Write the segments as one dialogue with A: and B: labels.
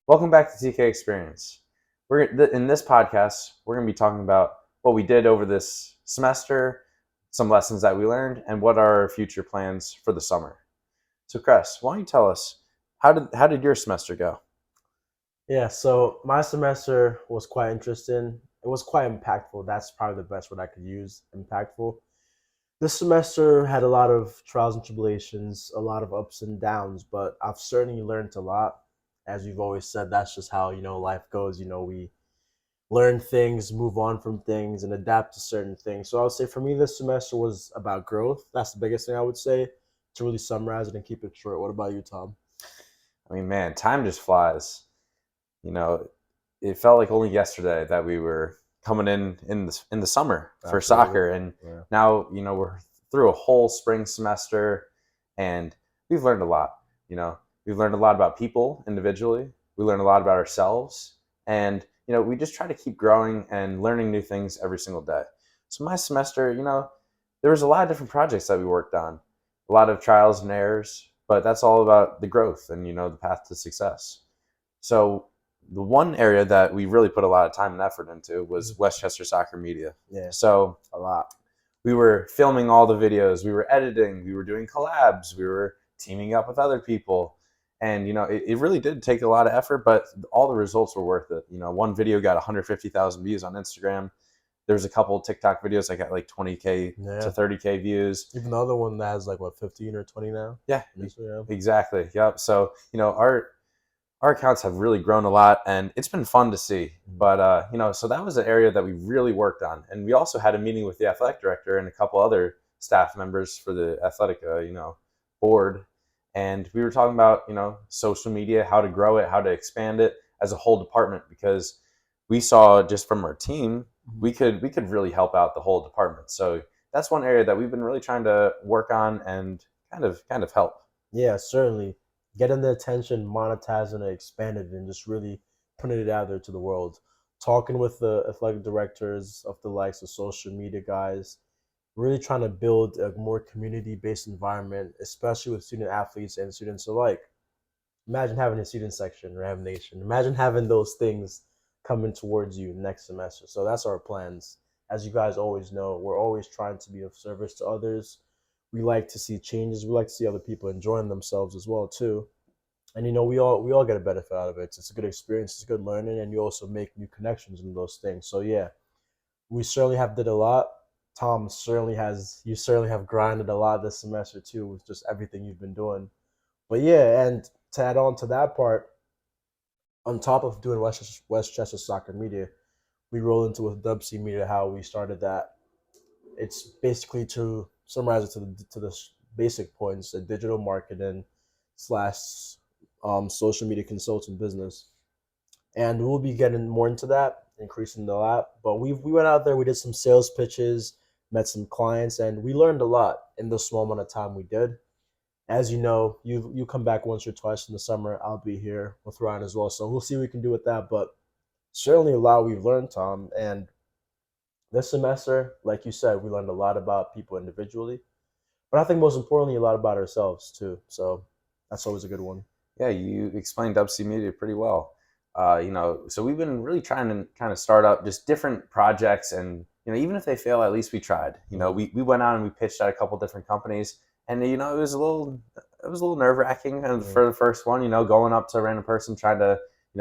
A: Welcome back to TK Experience. In this podcast, we're going to be talking about what we did over this semester, some lessons that we learned, and what are our future plans for the summer. So, Kress, why don't you tell us how did your semester go?
B: Yeah, so my semester was quite interesting. It was quite impactful. That's probably the best word I could use, impactful. This semester had a lot of trials and tribulations, a lot of ups and downs, but I've certainly learned a lot. As you've always said, that's just how, life goes. We learn things, move on from things, and adapt to certain things. So I would say for me, this semester was about growth. That's the biggest thing I would say to really summarize it and keep it short. What about you, Tom?
A: I mean, man, time just flies. You know, it felt like only yesterday that we were coming in the summer for
B: Absolutely.
A: soccer, and
B: Yeah.
A: now we're through a whole spring semester, and we've learned a lot. We've learned a lot about people individually. We learned a lot about ourselves, and we just try to keep growing and learning new things every single day. So my semester, there was a lot of different projects that we worked on, a lot of trials and errors, but that's all about the growth and the path to success. So the one area that we really put a lot of time and effort into was Westchester Soccer Media.
B: Yeah,
A: So
B: a lot.
A: we were filming all the videos, we were editing, we were doing collabs, we were teaming up with other people. And it really did take a lot of effort, but all the results were worth it. One video got 150,000 views on Instagram. There's a couple of TikTok videos that got like 20K to
B: Yeah.
A: 30K views.
B: Even the other one that has like what 15 or 20 now.
A: Yeah,
B: Yeah.
A: exactly. Yep. So our accounts have really grown a lot, and it's been fun to see. But so that was an area that we really worked on, and we also had a meeting with the athletic director and a couple other staff members for the athletic board, and we were talking about social media, how to grow it, how to expand it as a whole department, because we saw just from our team we could really help out the whole department. So that's one area that we've been really trying to work on and kind of help.
B: Yeah, certainly. Getting the attention, monetizing it, expanding it, and just really putting it out there to the world. Talking with the athletic directors of the likes of social media guys, really trying to build a more community-based environment, especially with student athletes and students alike. Imagine having a student section or Rev Nation. Imagine having those things coming towards you next semester. So that's our plans. As you guys always know, we're always trying to be of service to others. We like to see changes. We like to see other people enjoying themselves as well too. And we all get a benefit out of it. It's a good experience. It's good learning, and you also make new connections in those things. So yeah, we certainly have did a lot. Tom certainly has. You certainly have grinded a lot this semester too, with just everything you've been doing. But yeah, and to add on to that part, on top of doing Westchester Soccer Media, we roll into with Dub C Media how we started that. It's basically to summarize it to the basic points: a digital marketing slash social media consultant business, and we'll be getting more into that, increasing the lot. But we went out there, we did some sales pitches, met some clients, and we learned a lot in the small amount of time we did. As you know, you come back once or twice in the summer. I'll be here with Ryan as well, so we'll see what we can do with that. But certainly a lot we've learned, Tom. And this semester, like you said, we learned a lot about people individually, but I think most importantly, a lot about ourselves too. So that's always a good one.
A: Yeah, you explained Upsea Media pretty well. So we've been really trying to kind of start up just different projects, and even if they fail, at least we tried. We went out and we pitched at a couple different companies, and it was a little nerve wracking
B: Yeah.
A: for the first one. Going up to a random person trying to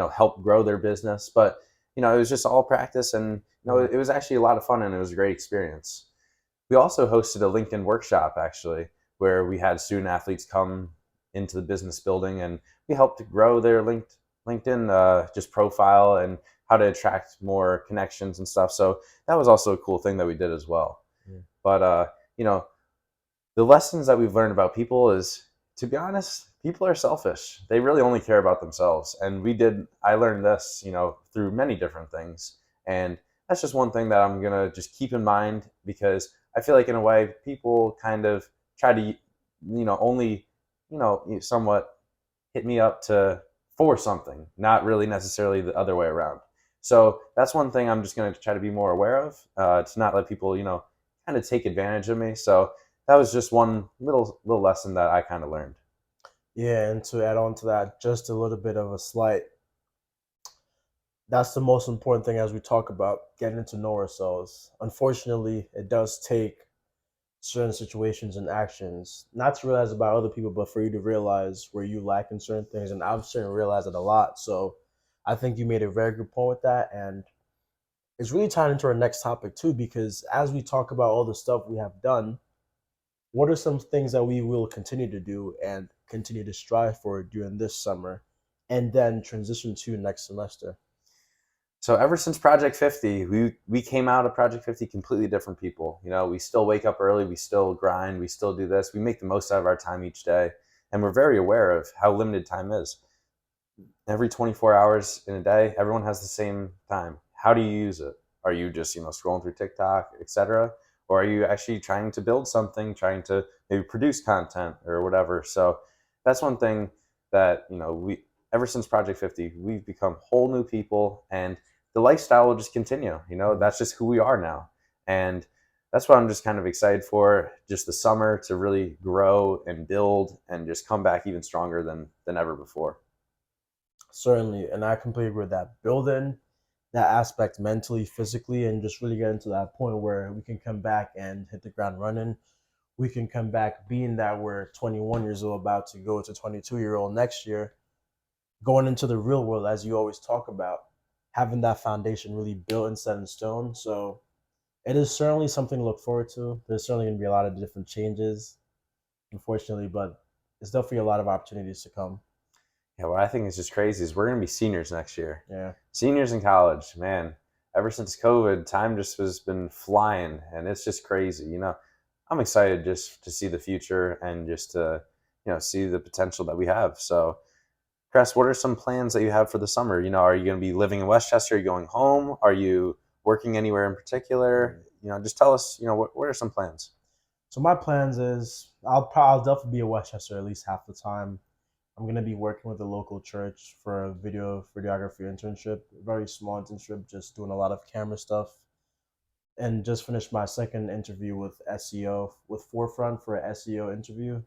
A: help grow their business, but it was just all practice, and
B: Mm.
A: it was actually a lot of fun, and it was a great experience. We also hosted a LinkedIn workshop actually, where we had student athletes come into the business building, and we helped to grow their LinkedIn just profile and how to attract more connections and stuff. So that was also a cool thing that we did as well.
B: Yeah.
A: But you know, the lessons that we've learned about people is, to be honest, people are selfish. They really only care about themselves. And I learned this, through many different things. And that's just one thing that I'm going to just keep in mind, because I feel like in a way people kind of try to, only, somewhat hit me up for something, not really necessarily the other way around. So that's one thing I'm just going to try to be more aware of, to not let people, kind of take advantage of me. So that was just one little lesson that I kind of learned.
B: Yeah, and to add on to that, just a little bit of a slight That's the most important thing as we talk about getting to know ourselves. Unfortunately, it does take certain situations and actions, not to realize about other people, but for you to realize where you lack in certain things. And I've certainly realized it a lot. So I think you made a very good point with that. And it's really tied into our next topic too, because as we talk about all the stuff we have done, what are some things that we will continue to do and continue to strive for during this summer and then transition to next semester?
A: So ever since Project 50, we came out of Project 50 completely different people. We still wake up early, we still grind, we still do this. We make the most out of our time each day, and we're very aware of how limited time is. Every 24 hours in a day, everyone has the same time. How do you use it? Are you just, scrolling through TikTok, etc., or are you actually trying to build something, trying to maybe produce content or whatever? So that's one thing that, we ever since Project 50, we've become whole new people, and the lifestyle will just continue. That's just who we are now. And that's what I'm just kind of excited for, just the summer to really grow and build and just come back even stronger than ever before.
B: Certainly, and I completely agree with that. Building that aspect mentally, physically, and just really getting to that point where we can come back and hit the ground running. We can come back being that we're 21 years old, about to go to 22-year-old next year, going into the real world, as you always talk about, having that foundation really built and set in stone. So it is certainly something to look forward to. There's certainly going to be a lot of different changes, unfortunately, but it's definitely a lot of opportunities to come.
A: Yeah, what I think is just crazy is we're gonna be seniors next year.
B: Yeah.
A: Seniors in college, man. Ever since COVID, time just has been flying, and it's just crazy. I'm excited just to see the future and just to, see the potential that we have. So, Cress, what are some plans that you have for the summer? Are you gonna be living in Westchester? Are you going home? Are you working anywhere in particular? Just tell us. What are some plans?
B: So my plans is I'll definitely be in Westchester at least half the time. I'm gonna be working with a local church for a videography internship, a very small internship, just doing a lot of camera stuff. And just finished my second interview with SEO with Forefront for an SEO interview,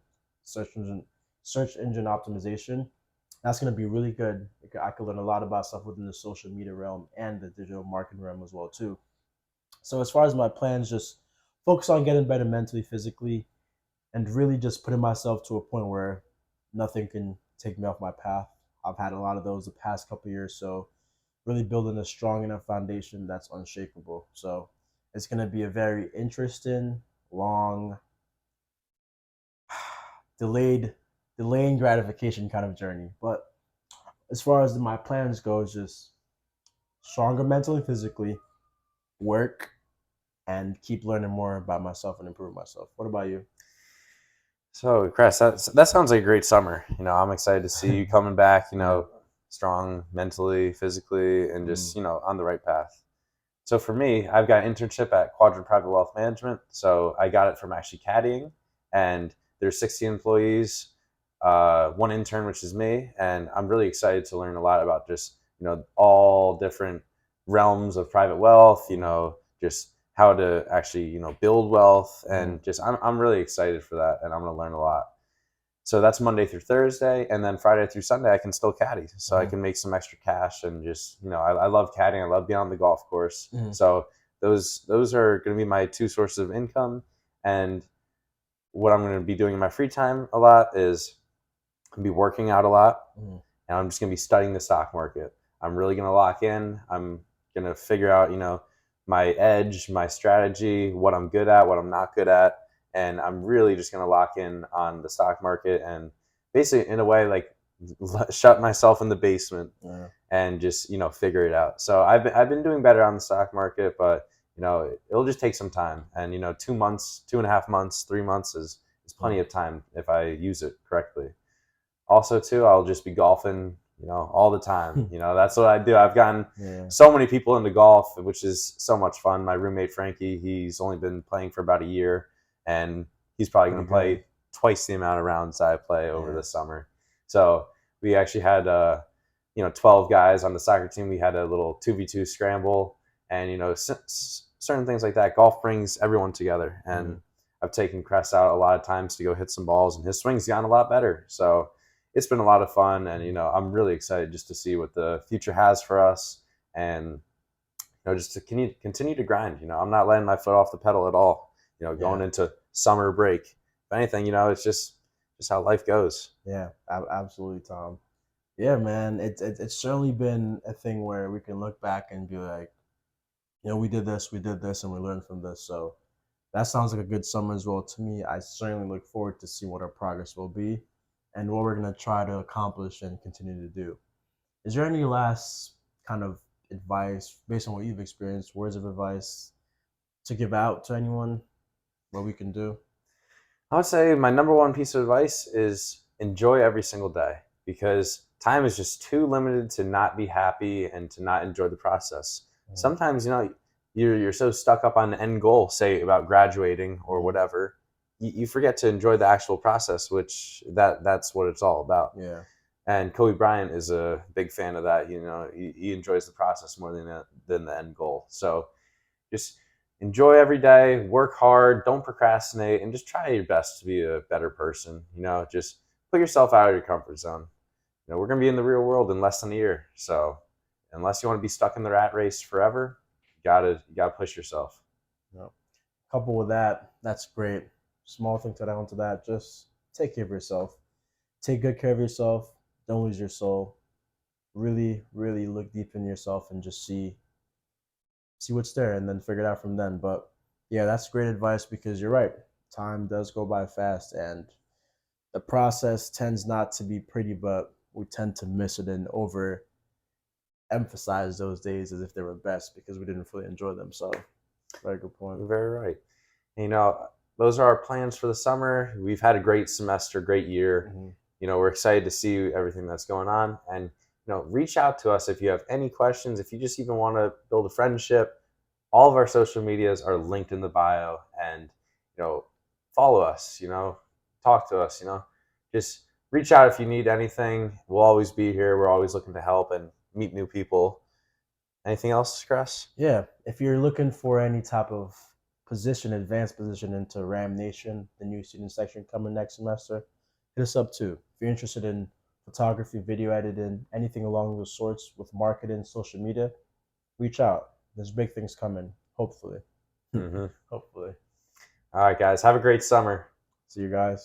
B: search engine search engine optimization. That's gonna be really good. I could learn a lot about stuff within the social media realm and the digital marketing realm as well too. So as far as my plans, just focus on getting better mentally, physically, and really just putting myself to a point where nothing can take me off my path. I've had a lot of those the past couple of years, so really building a strong enough foundation that's unshakable. So it's going to be a very interesting, long, delayed, delaying gratification kind of journey. But as far as my plans go, it's just stronger mentally, physically, work, and keep learning more about myself and improve myself. What about you?
A: So, Chris, that sounds like a great summer. I'm excited to see you coming back. Strong mentally, physically, and just on the right path. So for me, I've got an internship at Quadrant Private Wealth Management. So I got it from actually caddying, and there's 60 employees, one intern, which is me, and I'm really excited to learn a lot about just all different realms of private wealth. Just how to actually build wealth, and just I'm really excited for that, and I'm going to learn a lot. So that's Monday through Thursday, and then Friday through Sunday I can still caddy, so I can make some extra cash and just I love caddying. I love being on the golf course. So those are going to be my two sources of income, and what I'm going to be doing in my free time a lot is be working out a lot, and I'm just going to be studying the stock market. I'm really going to lock in. I'm going to figure out my edge, my strategy, what I'm good at, what I'm not good at, and I'm really just going to lock in on the stock market and basically, in a way, like shut myself in the basement and just figure it out. So I've been doing better on the stock market, but it'll just take some time. And 2 months, 2.5 months, 3 months is plenty of time if I use it correctly. Also, too, I'll just be golfing all the time. That's what I do. I've gotten so many people into golf, which is so much fun. My roommate, Frankie, he's only been playing for about a year, and he's probably going to play twice the amount of rounds I play over the summer. So we actually had, 12 guys on the soccer team. We had a little 2v2 scramble, and, certain things like that. Golf brings everyone together, and I've taken Kress out a lot of times to go hit some balls, and his swing's gotten a lot better. So it's been a lot of fun, and I'm really excited just to see what the future has for us, and just to continue to grind. I'm not letting my foot off the pedal at all. Going
B: Yeah.
A: into summer break. If anything, it's just how life goes.
B: Yeah, absolutely, Tom. Yeah, man, it's certainly been a thing where we can look back and be like, we did this, and we learned from this. So that sounds like a good summer as well to me. I certainly look forward to see what our progress will be and what we're gonna try to accomplish and continue to do. Is there any last kind of advice based on what you've experienced, words of advice to give out to anyone, what we can do?
A: I would say my number one piece of advice is enjoy every single day, because time is just too limited to not be happy and to not enjoy the process.
B: Mhm.
A: Sometimes, you're so stuck up on the end goal, say about graduating or whatever, you forget to enjoy the actual process, which that's what it's all about.
B: Yeah.
A: And Kobe Bryant is a big fan of that. He enjoys the process more than the end goal. So just enjoy every day, work hard, don't procrastinate, and just try your best to be a better person. Just put yourself out of your comfort zone. We're going to be in the real world in less than a year. So unless you want to be stuck in the rat race forever, you gotta push yourself.
B: No. Couple with that, that's great. Small thing to add on to that, just take care of yourself. Take good care of yourself. Don't lose your soul. Really, really look deep in yourself and just see what's there and then figure it out from then. But yeah, that's great advice because you're right. Time does go by fast and the process tends not to be pretty, but we tend to miss it and over emphasize those days as if they were best because we didn't fully enjoy them. So very good point.
A: You're very right. Those are our plans for the summer. We've had a great semester, great year.
B: Mhm.
A: We're excited to see everything that's going on. And, reach out to us if you have any questions, if you just even want to build a friendship. All of our social medias are linked in the bio, and, follow us, talk to us, just reach out if you need anything. We'll always be here. We're always looking to help and meet new people. Anything else, Chris?
B: Yeah, if you're looking for any type of position, advanced position into Ram Nation, the new student section coming next semester, hit us up too. If you're interested in photography, video editing, anything along those sorts with marketing, social media, reach out. There's big things coming, hopefully.
A: Mm-hmm.
B: Hopefully.
A: All right, guys. Have a great summer.
B: See you guys.